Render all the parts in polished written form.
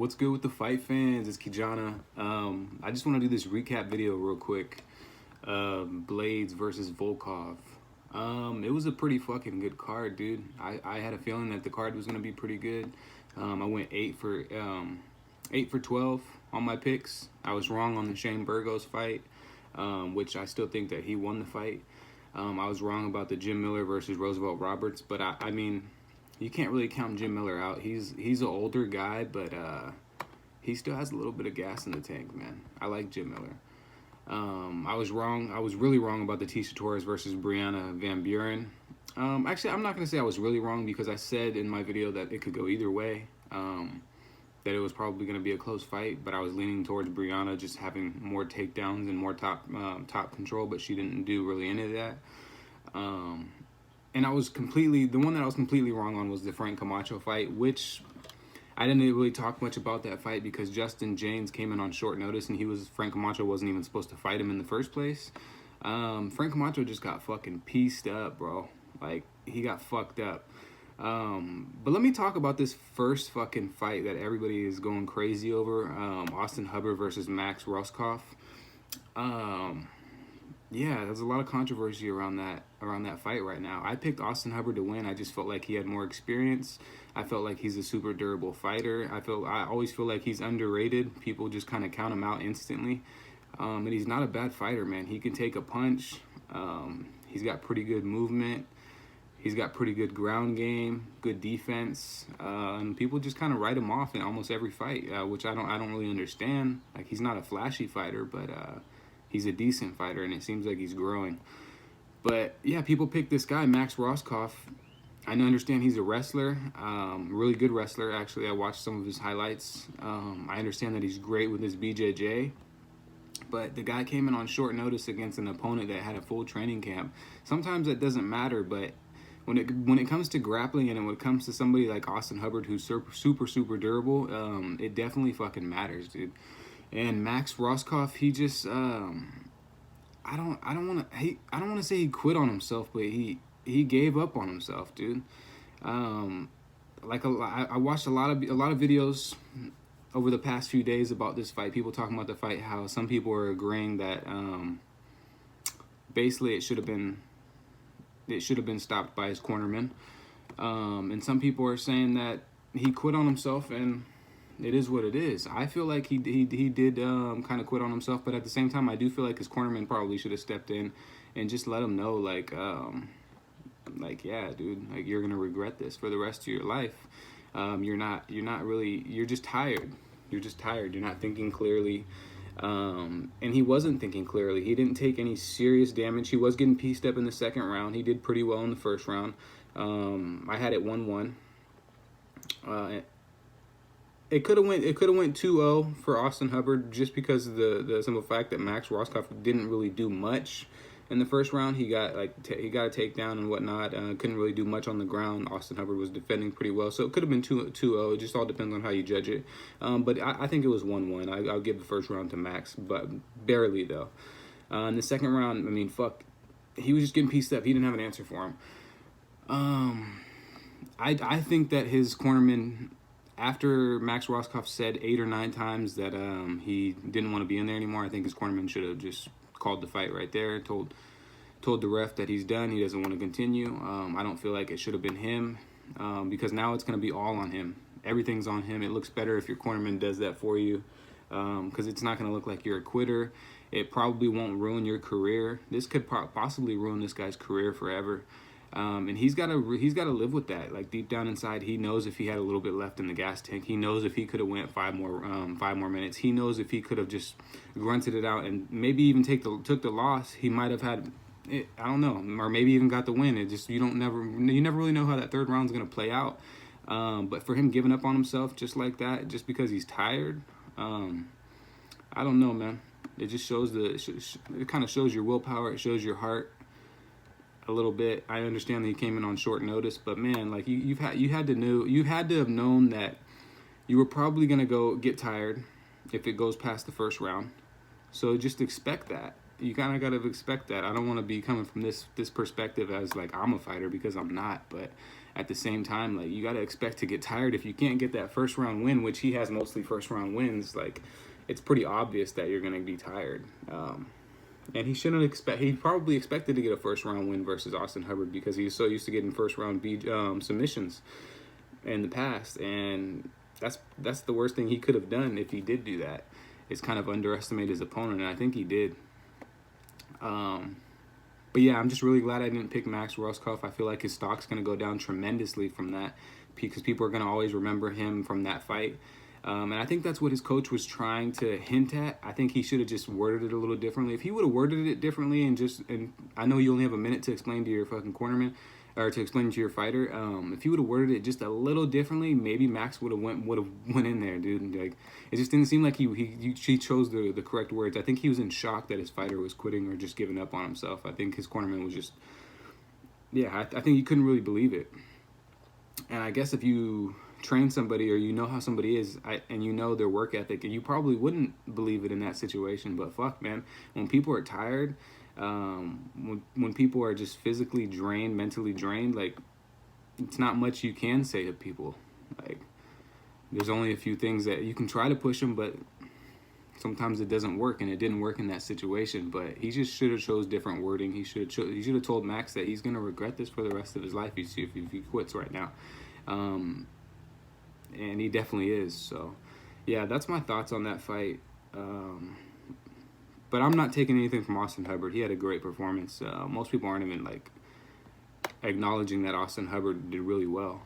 What's good with the fight fans? It's Kijana. I just want to do this recap video real quick. Blaydes versus Volkov. It was a pretty fucking good card, dude. I had a feeling that the card was gonna be pretty good. I went 8 for 12 on my picks. I was wrong on the Shane Burgos fight, which I still think that he won the fight. I was wrong about the Jim Miller versus Roosevelt Roberts, but I mean, you can't really count Jim Miller out. He's an older guy, but he still has a little bit of gas in the tank, man. I like Jim Miller. I was wrong. I was really wrong about the Tecia Torres versus Brianna Van Buren. Actually, I'm not going to say I was really wrong because I said in my video that it could go either way. That it was probably going to be a close fight, but I was leaning towards Brianna just having more takedowns and more top control, but she didn't do really any of that. And the one that I was completely wrong on was the Frank Camacho fight, which I didn't really talk much about that fight because Justin James came in on short notice and Frank Camacho wasn't even supposed to fight him in the first place. Frank Camacho just got fucking pieced up, bro. Like, he got fucked up. But let me talk about this first fucking fight that everybody is going crazy over. Austin Hubbard versus Max Rostoff. Yeah, there's a lot of controversy around that fight right now. I picked Austin Hubbard to win. I just felt like he had more experience. I felt like he's a super durable fighter. I always feel like he's underrated. People just kind of count him out instantly. And he's not a bad fighter, man. He can take a punch. He's got pretty good movement. He's got pretty good ground game, good defense, and people just kind of write him off in almost every fight, which I don't really understand. Like, he's not a flashy fighter, but he's a decent fighter, and it seems like he's growing. But yeah, people pick this guy, Max Rostoff. I understand he's a wrestler, really good wrestler. Actually, I watched some of his highlights. I understand that he's great with his BJJ. But the guy came in on short notice against an opponent that had a full training camp. Sometimes that doesn't matter, but when it comes to grappling and when it comes to somebody like Austin Hubbard who's super durable, it definitely fucking matters, dude. And Max Rostoff, he just I don't want to say he quit on himself, but he gave up on himself, dude. I watched a lot of videos over the past few days about this fight. People talking about the fight, how some people are agreeing that basically it should have been stopped by his cornerman. And some people are saying that he quit on himself, and it is what it is. I feel like he did kind of quit on himself, but at the same time, I do feel like his cornerman probably should have stepped in and just let him know, like, yeah, dude, like, you're gonna regret this for the rest of your life. You're just tired. You're just tired. You're not thinking clearly. And he wasn't thinking clearly. He didn't take any serious damage. He was getting pieced up in the second round. He did pretty well in the first round. I had it 1-1. It could have went 2-0 for Austin Hubbard just because of the simple fact that Max Rostoff didn't really do much in the first round. He got a takedown and whatnot. Couldn't really do much on the ground. Austin Hubbard was defending pretty well, so it could have been 2-0. It just all depends on how you judge it. But I think it was 1-1. I'll give the first round to Max, but barely though. In the second round, I mean, fuck, he was just getting pieced up. He didn't have an answer for him. I think that his cornerman, after Max Rostoff said 8 or 9 times that he didn't want to be in there anymore, I think his cornerman should have just called the fight right there, told the ref that he's done, he doesn't want to continue. I don't feel like it should have been him, because now it's going to be all on him. Everything's on him. It looks better if your cornerman does that for you, because it's not going to look like you're a quitter. It probably won't ruin your career. This could possibly ruin this guy's career forever. And he's got to live with that. Like, deep down inside, he knows if he had a little bit left in the gas tank. He knows if he could have went 5 more minutes. He knows if he could have just grunted it out and maybe even took the loss, he might have had it, I don't know, or maybe even got the win. It just, you never really know how that third round's gonna play out. But for him giving up on himself just like that, just because he's tired, I don't know, man. It just shows it kind of shows your willpower. It shows your heart a little bit. I understand that he came in on short notice, but man, like, you had to have known that you were probably gonna get tired if it goes past the first round. So just expect that. You kind of gotta expect that. I don't want to be coming from this perspective as like I'm a fighter, because I'm not, but at the same time, like, you got to expect to get tired. If you can't get that first round win, which he has mostly first round wins, like, it's pretty obvious that you're going to be tired. And he probably expected to get a first round win versus Austin Hubbard because he's so used to getting first round submissions in the past. And that's the worst thing he could have done if he did do that, is kind of underestimate his opponent. And I think he did. But yeah, I'm just really glad I didn't pick Max Rostoff. I feel like his stock's going to go down tremendously from that, because people are going to always remember him from that fight. And I think that's what his coach was trying to hint at. I think he should have just worded it a little differently. If he would have worded it differently and I know you only have a minute to explain to your fucking cornerman, or to explain to your fighter. If he would have worded it just a little differently, maybe Max would have went in there, dude. Like, it just didn't seem like he chose the correct words. I think he was in shock that his fighter was quitting or just giving up on himself. I think his cornerman was just, I think he couldn't really believe it. And I guess if you train somebody, or you know how somebody is, and you know their work ethic, and you probably wouldn't believe it in that situation. But fuck, man, when people are tired, when people are just physically drained, mentally drained, like, it's not much you can say to people. Like, there's only a few things that you can try to push them, but sometimes it doesn't work, and it didn't work in that situation. But he just should have chose different wording. He should have told Max that he's gonna regret this for the rest of his life if he quits right now. And he definitely is. So yeah, that's my thoughts on that fight. But I'm not taking anything from Austin Hubbard. He had a great performance. Most people aren't even, like, acknowledging that Austin Hubbard did really well.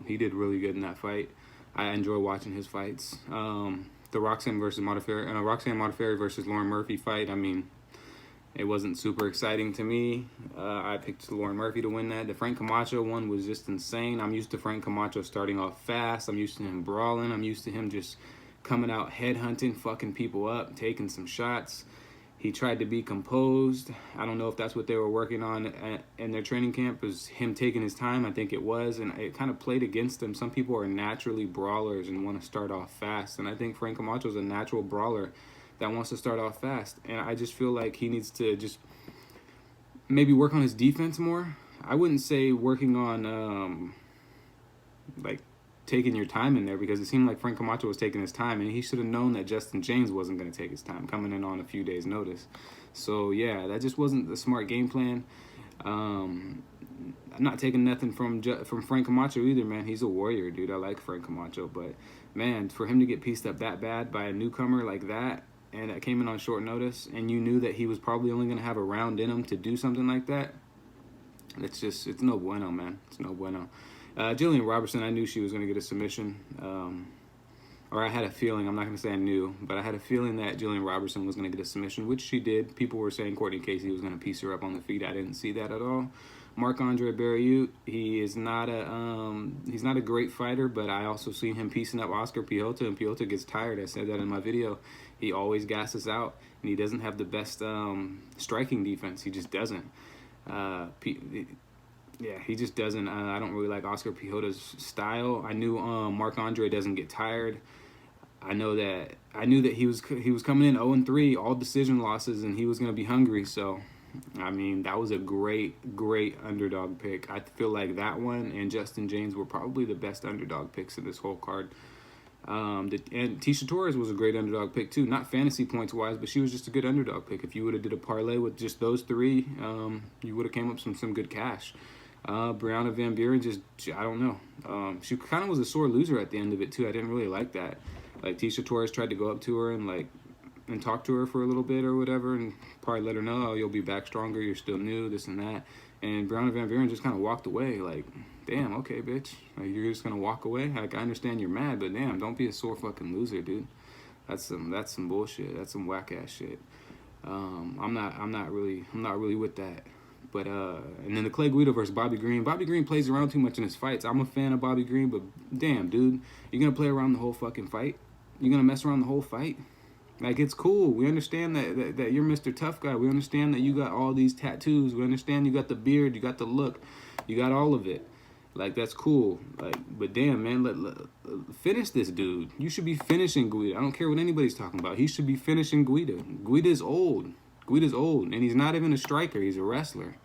He did really good in that fight. I enjoy watching his fights. The Roxanne Marbury versus Lauren Murphy fight, I mean, it wasn't super exciting to me. I picked Lauren Murphy to win that. The Frank Camacho one was just insane. I'm used to Frank Camacho starting off fast. I'm used to him brawling. I'm used to him just coming out headhunting, fucking people up, taking some shots. He tried to be composed. I don't know if that's what they were working on in their training camp, was him taking his time. I think it was, and it kind of played against him. Some people are naturally brawlers and want to start off fast, and I think Frank Camacho's a natural brawler that wants to start off fast. And I just feel like he needs to just maybe work on his defense more. I wouldn't say working on like taking your time in there, because it seemed like Frank Camacho was taking his time, and he should have known that Justin James wasn't going to take his time, coming in on a few days' notice. So yeah, that just wasn't the smart game plan. I'm not taking nothing from Frank Camacho either, man. He's a warrior, dude. I like Frank Camacho, but man, for him to get pieced up that bad by a newcomer like that, and that came in on short notice, and you knew that he was probably only going to have a round in him to do something like that, it's no bueno, man. It's no bueno. Jillian Robertson, I knew she was going to get a submission. Or I had a feeling, I'm not going to say I knew, but I had a feeling that Jillian Robertson was going to get a submission, which she did. People were saying Courtney Casey was going to piece her up on the feet. I didn't see that at all. Marc-Andre Barriault, he's not a great fighter, but I also seen him piecing up Oscar Piota, and Piota gets tired. I said that in my video. He always gasses out, and he doesn't have the best striking defense. He just doesn't. He just doesn't. I don't really like Oscar Piota's style. I knew Marc-Andre doesn't get tired. I knew that he was coming in 0-3, all decision losses, and he was going to be hungry. So, I mean, that was a great underdog pick. I feel like that one and Justin James were probably the best underdog picks of this whole card. And Tecia Torres was a great underdog pick too. Not fantasy points wise, but she was just a good underdog pick. If you would have did a parlay with just those three, you would have came up some good cash. Brianna Van Buren, just, I don't know. She kind of was a sore loser at the end of it too. I didn't really like that. Like, Tecia Torres tried to go up to her and talk to her for a little bit or whatever, and probably let her know, oh, you'll be back stronger, you're still new, this and that. And Brianna Van Buren just kind of walked away. Like, damn, okay, bitch. Like, you're just gonna walk away? Like, I understand you're mad, but damn, don't be a sore fucking loser, dude. That's some bullshit. That's some whack ass shit. I'm not really with that. But and then the Clay Guida versus Bobby Green. Bobby Green plays around too much in his fights. I'm a fan of Bobby Green, but damn, dude, you're gonna play around the whole fucking fight? You're gonna mess around the whole fight? Like, it's cool. We understand that you're Mr. Tough Guy. We understand that you got all these tattoos. We understand you got the beard, you got the look, you got all of it. Like, that's cool. Like, but damn, man, let finish this dude. You should be finishing Guida. I don't care what anybody's talking about. He should be finishing Guida. Guida's old. And he's not even a striker. He's a wrestler.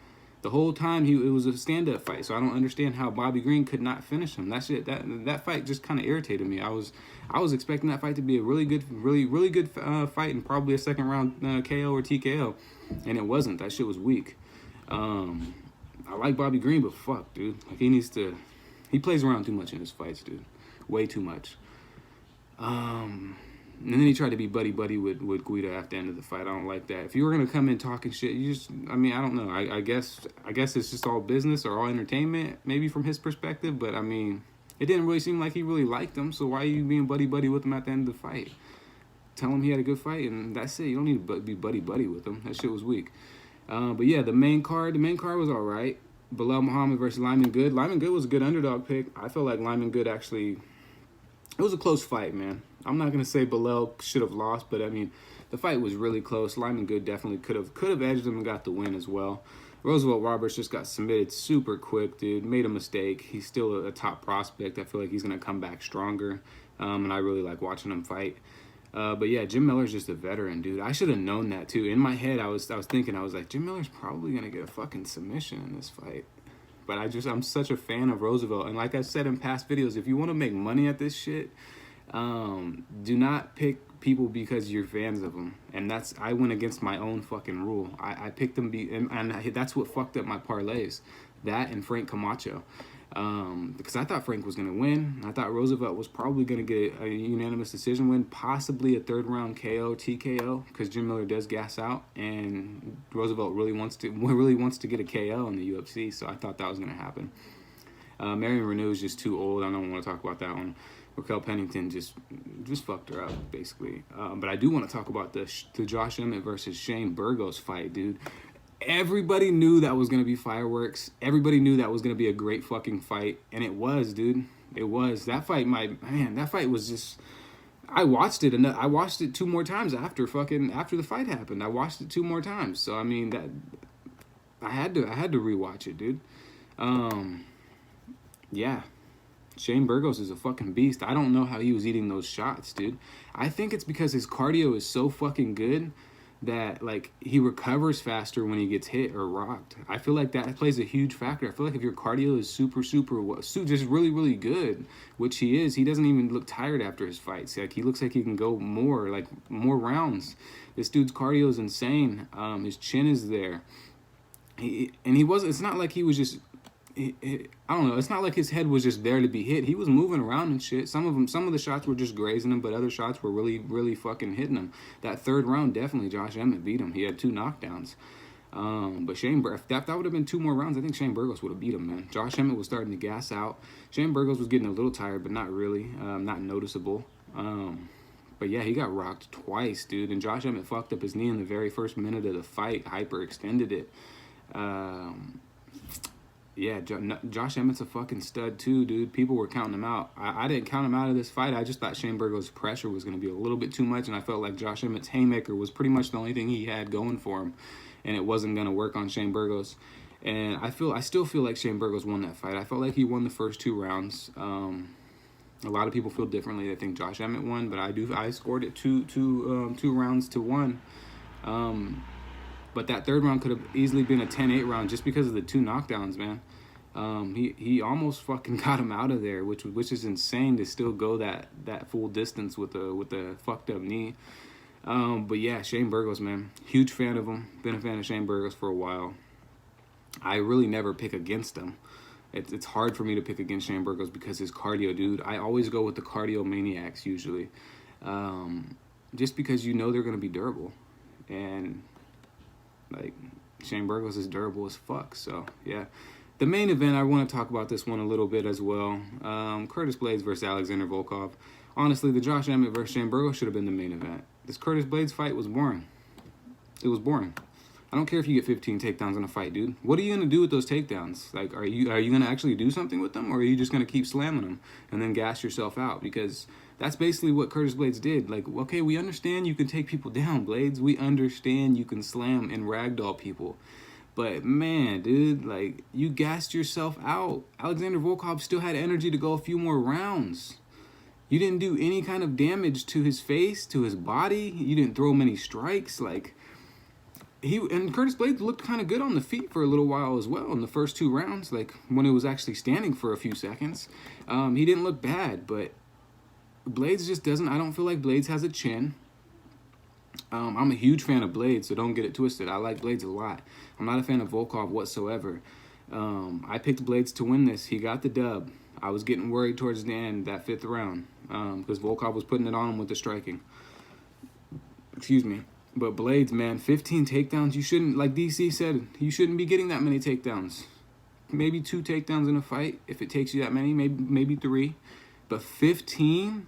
The whole time it was a stand-up fight, so I don't understand how Bobby Green could not finish him. That fight just kind of irritated me. I was expecting that fight to be a really good fight and probably a second round KO or TKO, and it wasn't. That shit was weak. I like Bobby Green, but fuck, dude, like he plays around too much in his fights, dude, way too much. And then he tried to be buddy with Guida after the end of the fight. I don't like that. If you were gonna come in talking shit, I don't know. I guess it's just all business or all entertainment, maybe from his perspective. But I mean, it didn't really seem like he really liked him. So why are you being buddy with him at the end of the fight? Tell him he had a good fight, and that's it. You don't need to be buddy with him. That shit was weak. But yeah, the main card was all right. Bilal Muhammad versus Lyman Good. Lyman Good was a good underdog pick. I feel like Lyman Good actually. It was a close fight, man. I'm not gonna say Bilal should have lost, but I mean, the fight was really close. Lyman Good definitely could have edged him and got the win as well. Roosevelt Roberts just got submitted super quick, dude. Made a mistake. He's still a top prospect. I feel like he's gonna come back stronger, and I really like watching him fight. But yeah, Jim Miller's just a veteran, dude. I should have known that too. In my head, I was thinking, Jim Miller's probably gonna get a fucking submission in this fight. But I'm such a fan of Roosevelt. And like I said in past videos, if you want to make money at this shit, do not pick people because you're fans of them. And I went against my own fucking rule. I picked them, and that's what fucked up my parlays. That and Frank Camacho. Because I thought Frank was going to win. I thought Roosevelt was probably going to get a unanimous decision win, possibly a third round KO, TKO, because Jim Miller does gas out, and Roosevelt really wants to get a KO in the UFC. So I thought that was going to happen. Marion Reneau is just too old. I don't want to talk about that one. Raquel Pennington just fucked her up, basically. But I do want to talk about the Josh Emmett versus Shane Burgos fight, dude. Everybody knew that was going to be fireworks. Everybody knew that was going to be a great fucking fight. And it was, dude. It was. That fight was just... I watched it 2 more times after the fight happened. I watched it 2 more times. So, I mean, that... I had to rewatch it, dude. Yeah. Shane Burgos is a fucking beast. I don't know how he was eating those shots, dude. I think it's because his cardio is so fucking good that, like, he recovers faster when he gets hit or rocked. I feel like that plays a huge factor. I feel like if your cardio is super, just really, really good, which he is, he doesn't even look tired after his fights. Like, he looks like he can go more rounds. This dude's cardio is insane. His chin is there. It's not like he was just... I don't know. It's not like his head was just there to be hit. He was moving around and shit. Some of the shots were just grazing him, but other shots were really, really fucking hitting him. That third round, definitely Josh Emmett beat him. He had 2 knockdowns. But if that would have been 2 more rounds, I think Shane Burgos would have beat him, man. Josh Emmett was starting to gas out. Shane Burgos was getting a little tired, but not really, not noticeable. But yeah, he got rocked twice, dude. And Josh Emmett fucked up his knee in the very first minute of the fight, hyperextended it. Yeah, Josh Emmett's a fucking stud too, dude. People were counting him out. I didn't count him out of this fight. I just thought Shane Burgos' pressure was going to be a little bit too much, and I felt like Josh Emmett's haymaker was pretty much the only thing he had going for him, and it wasn't going to work on Shane Burgos. And I still feel like Shane Burgos won that fight. I felt like he won the first 2 rounds. A lot of people feel differently. They think Josh Emmett won, but I scored it 2 rounds to 1. But that third round could have easily been a 10-8 round just because of the 2 knockdowns, man. He almost fucking got him out of there, which is insane to still go that full distance with a fucked up knee. But yeah, Shane Burgos, man, huge fan of him. Been a fan of Shane Burgos for a while. I really never pick against him. It's hard for me to pick against Shane Burgos because his cardio, dude. I always go with the cardio maniacs usually, just because you know they're gonna be durable, and like Shane Burgos is durable as fuck. So yeah, the main event, I want to talk about this one a little bit as well. Curtis Blaydes versus Alexander Volkov. Honestly, the Josh Emmett versus Shane Burgos should have been the main event. This Curtis Blaydes fight was boring. It was boring. I don't care if you get 15 takedowns in a fight, dude. What are you gonna do with those takedowns? Like, are you gonna actually do something with them, or are you just gonna keep slamming them and then gas yourself out? Because that's basically what Curtis Blaydes did. Like, okay, we understand you can take people down, Blaydes. We understand you can slam and ragdoll people. But, man, dude, like, you gassed yourself out. Alexander Volkov still had energy to go a few more rounds. You didn't do any kind of damage to his face, to his body. You didn't throw many strikes. Like, and Curtis Blaydes looked kind of good on the feet for a little while as well in the first 2 rounds, like when it was actually standing for a few seconds. He didn't look bad, but Blaydes just doesn't. I don't feel like Blaydes has a chin. I'm a huge fan of Blaydes, so don't get it twisted. I like Blaydes a lot. I'm not a fan of Volkov whatsoever. I picked Blaydes to win this. He got the dub. I was getting worried towards the end, that 5th round, because Volkov was putting it on him with the striking. Excuse me. But Blaydes, man, 15 takedowns. You shouldn't, like DC said, you shouldn't be getting that many takedowns. Maybe 2 takedowns in a fight if it takes you that many, maybe 3. But 15,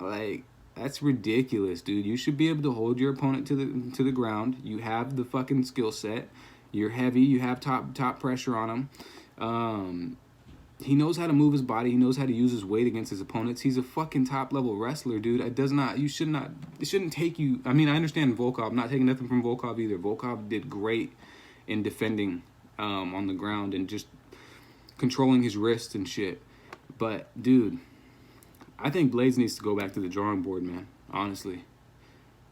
like, that's ridiculous, dude. You should be able to hold your opponent to the ground. You have the fucking skill set. You're heavy. You have top pressure on him. He knows how to move his body. He knows how to use his weight against his opponents. He's a fucking top level wrestler, dude. It shouldn't take you. I mean, I understand Volkov. I'm not taking nothing from Volkov either. Volkov did great in defending on the ground and just controlling his wrists and shit. But, dude, I think Blaydes needs to go back to the drawing board, man. Honestly.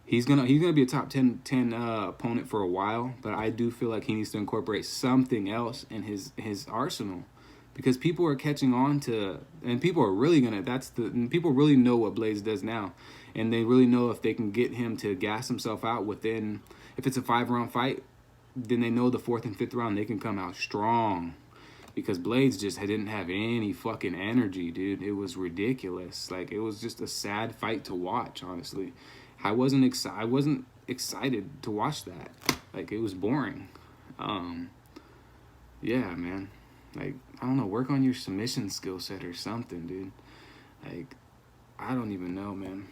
He's gonna be a top 10 opponent for a while, but I do feel like he needs to incorporate something else in his arsenal. Because people are catching on to, and people are really people really know what Blaydes does now. And they really know if they can get him to gas himself out within, if it's a 5-round fight, then they know the 4th and 5th round they can come out strong. Because Blaydes just didn't have any fucking energy, dude. It was ridiculous. Like, it was just a sad fight to watch, honestly. I wasn't excited to watch that. Like, it was boring. Yeah, man. Like, I don't know, work on your submission skill set or something, dude. Like, I don't even know, man.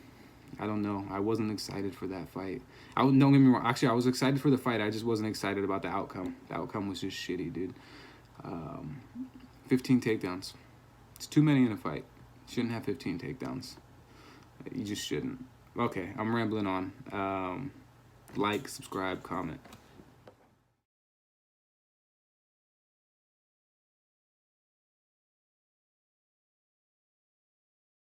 I don't know. I wasn't excited for that fight. Don't get me wrong. Actually, I was excited for the fight. I just wasn't excited about the outcome. The outcome was just shitty, dude. 15 takedowns. It's too many in a fight. You shouldn't have 15 takedowns. You just shouldn't. Okay, I'm rambling on. Like, subscribe, comment.